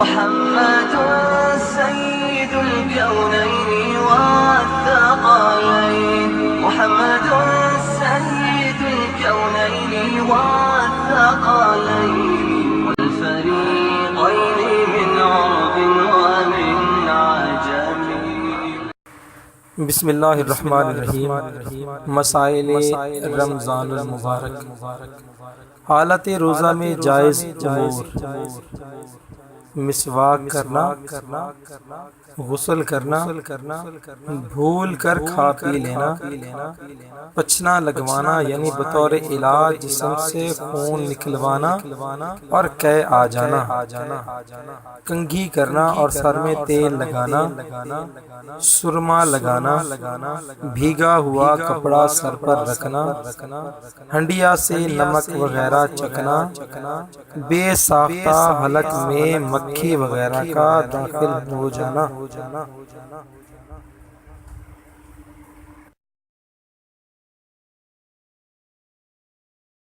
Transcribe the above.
محمد سيد الكونين والثقلين، محمد سيد الكونين والثقلين والفريقين من عرب ومن عجم. بسم اللہ الرحمن الرحیم. مسائل رمضان المبارک. حالت روزہ میں جائز امور: مسواک کرنا، غسل کرنا، بھول کر کھا پی لینا، پچھنا لگوانا یعنی بطور علاج جسم سے خون نکلوانا اور قے آ جانا، کنگھی کرنا اور سر میں تیل لگانا، سرما لگانا، بھیگا ہوا کپڑا سر پر رکھنا، ہنڈیا سے نمک وغیرہ چکنا، بے ساختہ حلق میں مکھی وغیرہ کا داخل ہو جانا،